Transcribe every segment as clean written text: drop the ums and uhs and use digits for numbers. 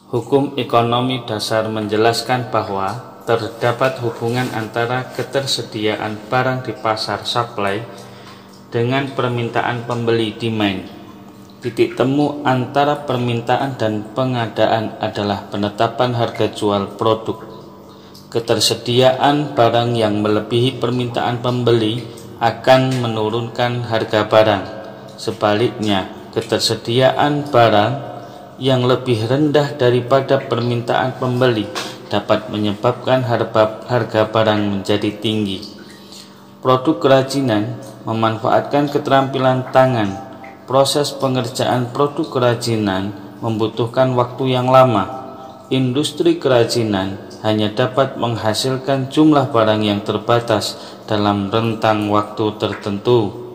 Hukum ekonomi dasar menjelaskan bahwa terdapat hubungan antara ketersediaan barang di pasar supply dengan permintaan pembeli demand. Titik temu antara permintaan dan pengadaan adalah penetapan harga jual produk. Ketersediaan barang yang melebihi permintaan pembeli akan menurunkan harga barang. Sebaliknya, ketersediaan barang yang lebih rendah daripada permintaan pembeli dapat menyebabkan harga barang menjadi tinggi. Produk kerajinan memanfaatkan keterampilan tangan. Proses pengerjaan produk kerajinan membutuhkan waktu yang lama. Industri kerajinan hanya dapat menghasilkan jumlah barang yang terbatas dalam rentang waktu tertentu.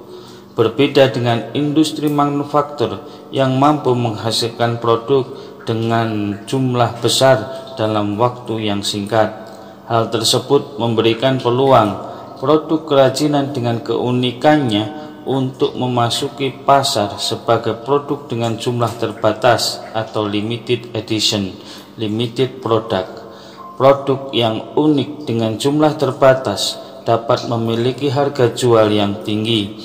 Berbeda dengan industri manufaktur yang mampu menghasilkan produk dengan jumlah besar dalam waktu yang singkat. Hal tersebut memberikan peluang produk kerajinan dengan keunikannya untuk memasuki pasar sebagai produk dengan jumlah terbatas atau limited edition, limited product. Produk yang unik dengan jumlah terbatas dapat memiliki harga jual yang tinggi.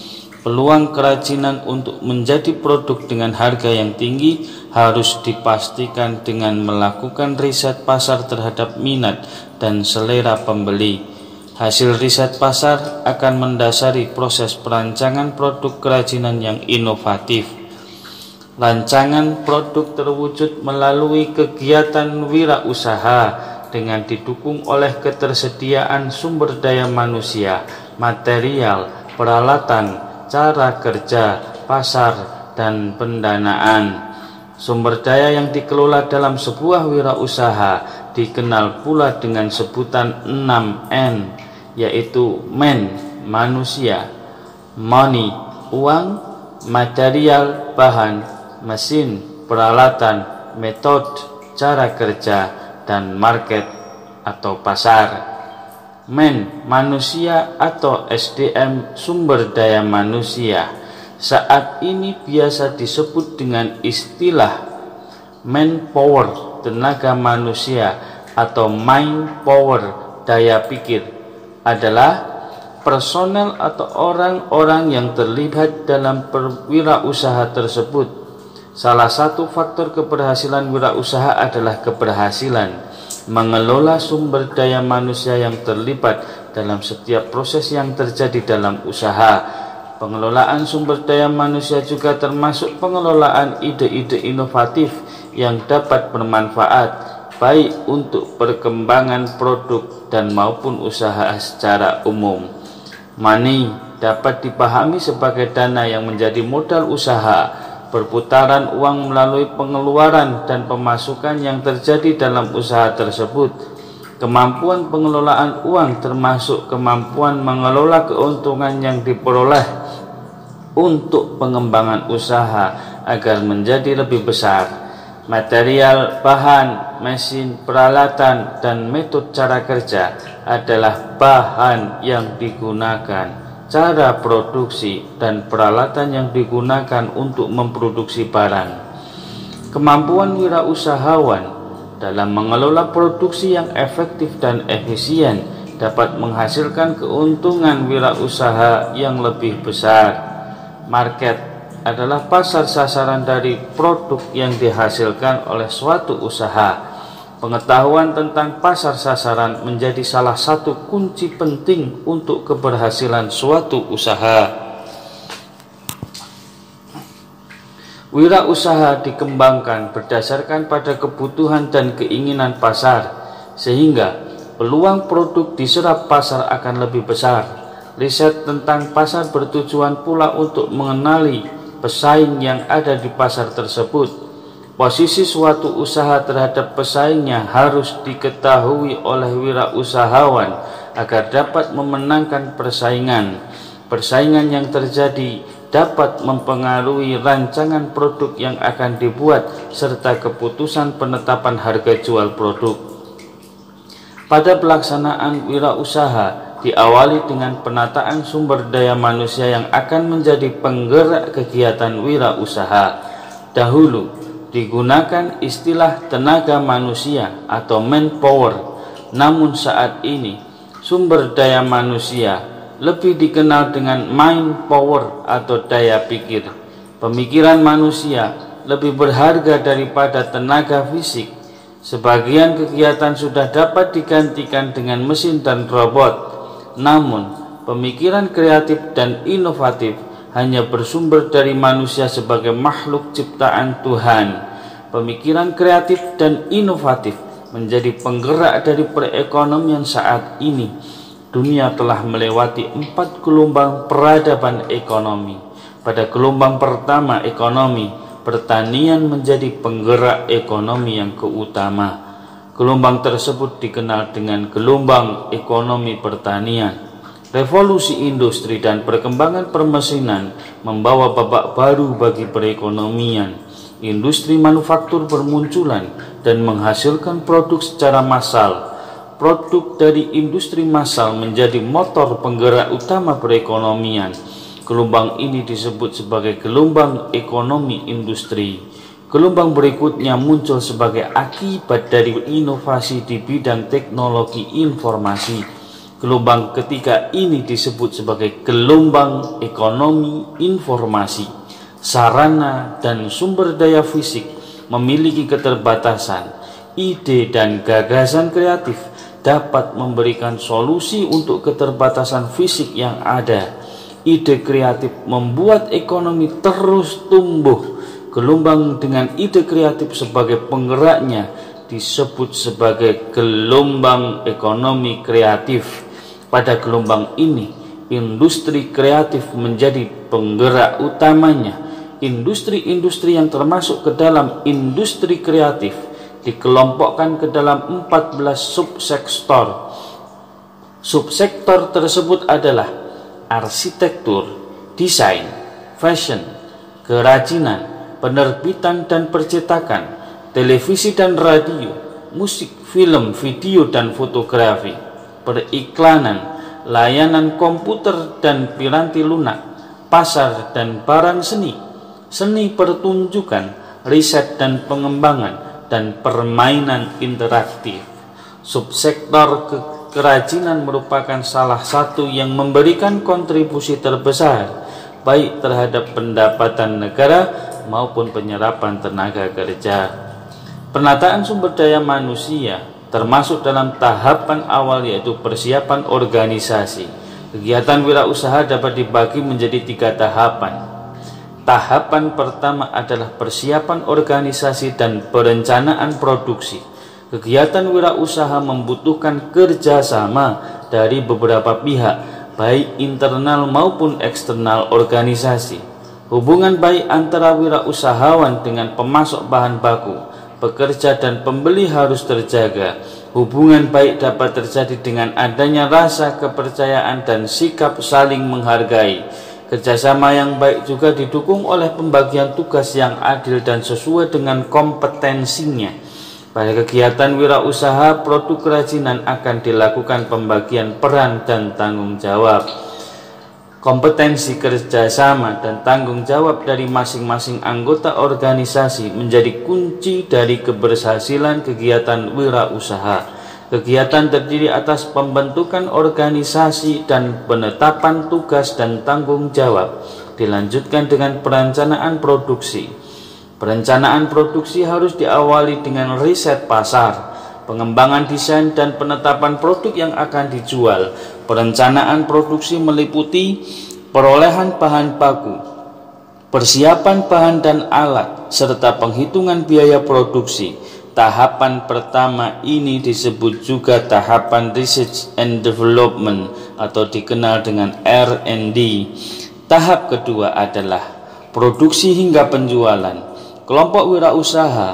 Peluang kerajinan untuk menjadi produk dengan harga yang tinggi harus dipastikan dengan melakukan riset pasar terhadap minat dan selera pembeli. Hasil riset pasar akan mendasari proses perancangan produk kerajinan yang inovatif. Rancangan produk terwujud melalui kegiatan wirausaha dengan didukung oleh ketersediaan sumber daya manusia, material, peralatan, cara kerja, pasar, dan pendanaan. Sumber daya yang dikelola dalam sebuah wirausaha dikenal pula dengan sebutan 6N, yaitu man, manusia, money, uang, material, bahan, mesin, peralatan, metode, cara kerja, dan market atau pasar. Man, manusia atau SDM, sumber daya manusia, saat ini biasa disebut dengan istilah manpower, tenaga manusia, atau mind power, daya pikir, adalah personel atau orang-orang yang terlibat dalam wirausaha tersebut. Salah satu faktor keberhasilan wirausaha adalah keberhasilan mengelola sumber daya manusia yang terlibat dalam setiap proses yang terjadi dalam usaha. Pengelolaan sumber daya manusia juga termasuk pengelolaan ide-ide inovatif yang dapat bermanfaat baik untuk perkembangan produk dan maupun usaha secara umum. Money dapat dipahami sebagai dana yang menjadi modal usaha. Perputaran uang melalui pengeluaran dan pemasukan yang terjadi dalam usaha tersebut. Kemampuan pengelolaan uang termasuk kemampuan mengelola keuntungan yang diperoleh untuk pengembangan usaha agar menjadi lebih besar. Material, bahan, mesin, peralatan, dan metode cara kerja adalah bahan yang digunakan, cara produksi, dan peralatan yang digunakan untuk memproduksi barang. Kemampuan wirausahawan dalam mengelola produksi yang efektif dan efisien dapat menghasilkan keuntungan wirausaha yang lebih besar. Market adalah pasar sasaran dari produk yang dihasilkan oleh suatu usaha. Pengetahuan tentang pasar sasaran menjadi salah satu kunci penting untuk keberhasilan suatu usaha. Wirausaha dikembangkan berdasarkan pada kebutuhan dan keinginan pasar, sehingga peluang produk diserap pasar akan lebih besar. Riset tentang pasar bertujuan pula untuk mengenali pesaing yang ada di pasar tersebut. Posisi suatu usaha terhadap pesaingnya harus diketahui oleh wirausahawan agar dapat memenangkan persaingan. Persaingan yang terjadi dapat mempengaruhi rancangan produk yang akan dibuat serta keputusan penetapan harga jual produk. Pada pelaksanaan wirausaha diawali dengan penataan sumber daya manusia yang akan menjadi penggerak kegiatan wirausaha. Dahulu digunakan istilah tenaga manusia atau manpower. Namun saat ini sumber daya manusia lebih dikenal dengan mind power atau daya pikir. Pemikiran manusia lebih berharga daripada tenaga fisik. Sebagian kegiatan sudah dapat digantikan dengan mesin dan robot. Namun, pemikiran kreatif dan inovatif hanya bersumber dari manusia sebagai makhluk ciptaan Tuhan. Pemikiran kreatif dan inovatif menjadi penggerak dari perekonomian saat ini. Dunia telah melewati 4 gelombang peradaban ekonomi. Pada gelombang pertama ekonomi, pertanian menjadi penggerak ekonomi yang keutama. Gelombang tersebut dikenal dengan gelombang ekonomi pertanian. Revolusi industri dan perkembangan permesinan membawa babak baru bagi perekonomian. Industri manufaktur bermunculan dan menghasilkan produk secara massal. Produk dari industri massal menjadi motor penggerak utama perekonomian. Gelombang ini disebut sebagai gelombang ekonomi industri. Gelombang berikutnya muncul sebagai akibat dari inovasi di bidang teknologi informasi. Gelombang ketiga ini disebut sebagai gelombang ekonomi informasi. Sarana dan sumber daya fisik memiliki keterbatasan. Ide dan gagasan kreatif dapat memberikan solusi untuk keterbatasan fisik yang ada. Ide kreatif membuat ekonomi terus tumbuh. Gelombang dengan ide kreatif sebagai penggeraknya disebut sebagai gelombang ekonomi kreatif. Pada gelombang ini, industri kreatif menjadi penggerak utamanya. Industri-industri yang termasuk ke dalam industri kreatif dikelompokkan ke dalam 14 subsektor. Subsektor tersebut adalah arsitektur, desain, fashion, kerajinan, penerbitan dan percetakan, televisi dan radio, musik, film, video dan fotografi, periklanan, layanan komputer dan piranti lunak, pasar dan barang seni, seni pertunjukan, riset dan pengembangan, dan permainan interaktif. Subsektor kerajinan merupakan salah satu yang memberikan kontribusi terbesar baik terhadap pendapatan negara maupun penyerapan tenaga kerja. Penataan sumber daya manusia termasuk dalam tahapan awal yaitu persiapan organisasi. Kegiatan wirausaha dapat dibagi menjadi 3 tahapan. Tahapan pertama adalah persiapan organisasi dan perencanaan produksi. Kegiatan wirausaha membutuhkan kerjasama dari beberapa pihak, baik internal maupun eksternal organisasi. Hubungan baik antara wirausahawan dengan pemasok bahan baku, pekerja dan pembeli harus terjaga. Hubungan baik dapat terjadi dengan adanya rasa kepercayaan dan sikap saling menghargai. Kerjasama yang baik juga didukung oleh pembagian tugas yang adil dan sesuai dengan kompetensinya. Pada kegiatan wirausaha, produk kerajinan akan dilakukan pembagian peran dan tanggung jawab. Kompetensi kerjasama dan tanggung jawab dari masing-masing anggota organisasi menjadi kunci dari keberhasilan kegiatan wirausaha. Kegiatan terdiri atas pembentukan organisasi dan penetapan tugas dan tanggung jawab. Dilanjutkan dengan perencanaan produksi. Perencanaan produksi harus diawali dengan riset pasar, pengembangan desain dan penetapan produk yang akan dijual. Perencanaan produksi meliputi perolehan bahan baku, persiapan bahan dan alat, serta penghitungan biaya produksi. Tahapan pertama ini disebut juga tahapan Research and Development atau dikenal dengan R&D. Tahap kedua adalah produksi hingga penjualan. Kelompok wirausaha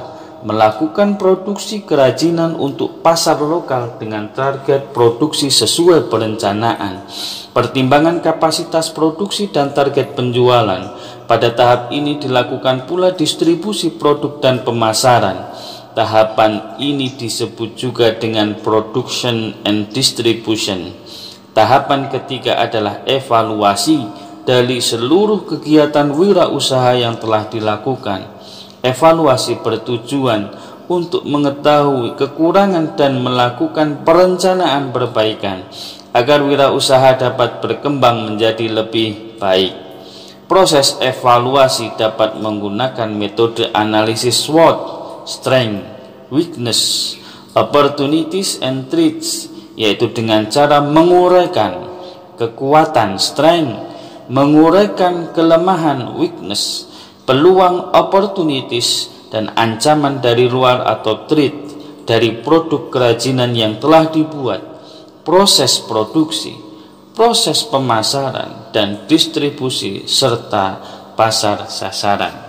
melakukan produksi kerajinan untuk pasar lokal dengan target produksi sesuai perencanaan. Pertimbangan kapasitas produksi dan target penjualan. Pada tahap ini dilakukan pula distribusi produk dan pemasaran. Tahapan ini disebut juga dengan production and distribution. Tahapan ketiga adalah evaluasi dari seluruh kegiatan wirausaha yang telah dilakukan. Evaluasi bertujuan untuk mengetahui kekurangan dan melakukan perencanaan perbaikan agar wirausaha dapat berkembang menjadi lebih baik. Proses evaluasi dapat menggunakan metode analisis SWOT, strength, weakness, opportunities and threats, yaitu dengan cara menguraikan kekuatan strength, menguraikan kelemahan weakness, peluang opportunities, dan ancaman dari luar atau threat dari produk kerajinan yang telah dibuat, proses produksi, proses pemasaran dan distribusi, serta pasar sasaran.